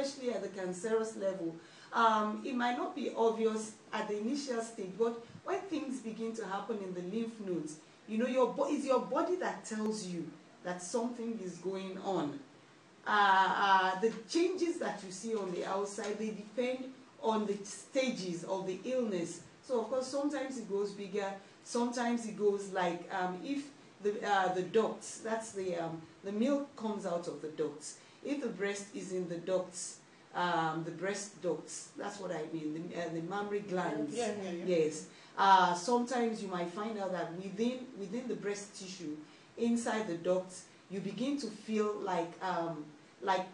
especially at the cancerous level. It might not be obvious at the initial stage, but when things begin to happen in the lymph nodes, you know, it's your body that tells you that something is going on. The changes that you see on the outside, they depend on the stages of the illness. So of course, sometimes it goes bigger, sometimes it goes like if the ducts, that's the milk comes out of the ducts. If the breast is in the ducts, the breast ducts, that's what I mean, the mammary glands. Yeah. Yes. Sometimes you might find out that within the breast tissue, inside the ducts, you begin to feel like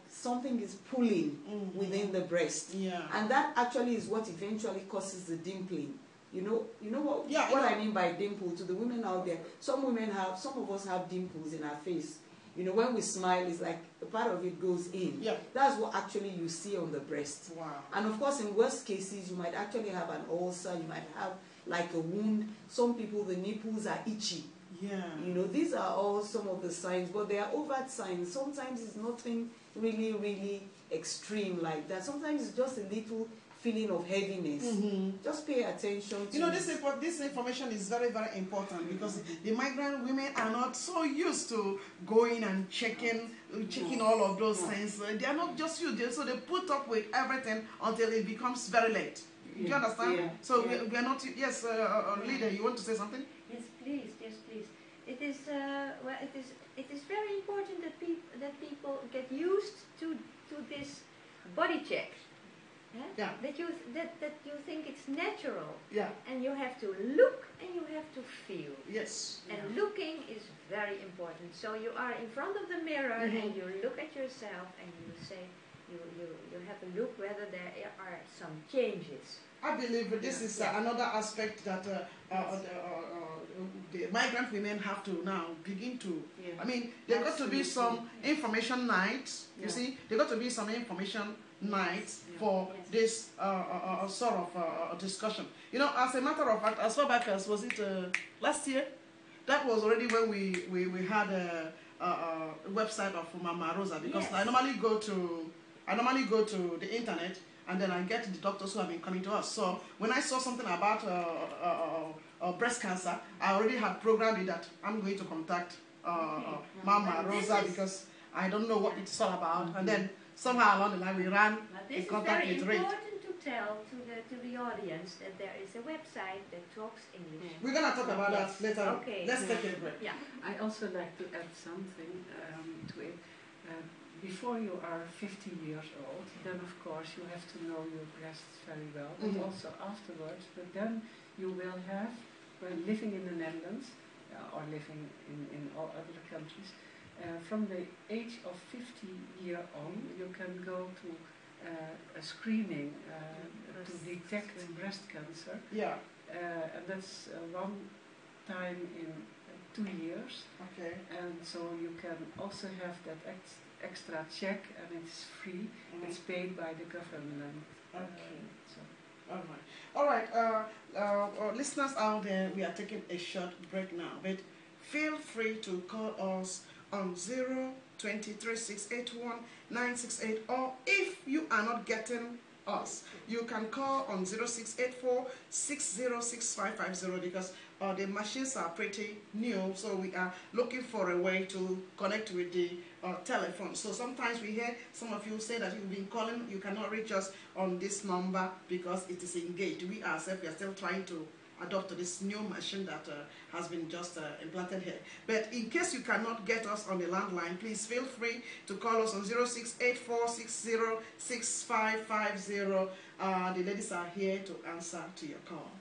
something is pulling within the breast. Yeah. And that actually is what eventually causes the dimpling. You know what I mean by dimple to the women out there. Some of us have dimples in our face. You know, when we smile, it's like a part of it goes in. Yeah. That's what actually you see on the breast. Wow. And of course, in worst cases, you might actually have an ulcer. You might have like a wound. Some people, the nipples are itchy. Yeah. You know, these are all some of the signs, but they are overt signs. Sometimes it's nothing really, really extreme like that. Sometimes it's just a little feeling of heaviness. Just pay attention to this information is very, very important because the migrant women are not so used to going and checking all of those things. They are not just used, so they put up with everything until it becomes very late. Do you understand? Yeah. So we are not. Yes, leader, you want to say something? Yes, please. Yes, please. It is well. It is very important that people get used to this body check. Yeah? That you think it's natural. Yeah. And you have to look and you have to feel. Yes. And looking is very important. So you are in front of the mirror and you look at yourself and you say, you have a look whether there are some changes. I believe this is another aspect that the migrant women have to now begin to. Yeah. I mean, there got to be some information nights. You see, there got to be some information nights for this sort of discussion. You know, as a matter of fact, as far back as was it last year, that was already when we had a website of Mama Rosa, because I normally go to the internet and then I get the doctors who have been coming to us. So when I saw something about breast cancer, I already had programmed it that I'm going to contact Mama Rosa because I don't know what it's all about. And then somehow along the line we ran a contact with Riet. This is very important to tell to the audience that there is a website that talks English. We're going to talk about that later. Okay. Let's take a break. Yeah. I also like to add something to it. Before you are 50 years old, then of course you have to know your breasts very well, but also afterwards. But then you will have, when living in the Netherlands, or living in all other countries, from the age of 50 years on, you can go to a screening to detect breast cancer. Yeah. And that's one time in 2 years. Okay. And so you can also have that extra check, and it's free. It's paid by the government. Okay. All right. Listeners out there, we are taking a short break now, but feel free to call us on 023-681-968, or if you are not getting us, you can call on 0684-606550 because the machines are pretty new, so we are looking for a way to connect with the telephone. So sometimes we hear some of you say that you've been calling, you cannot reach us on this number because it is engaged. We ourselves are still trying to adopt this new machine that has been just implanted here. But in case you cannot get us on the landline, please feel free to call us on 0684606550. The ladies are here to answer to your call.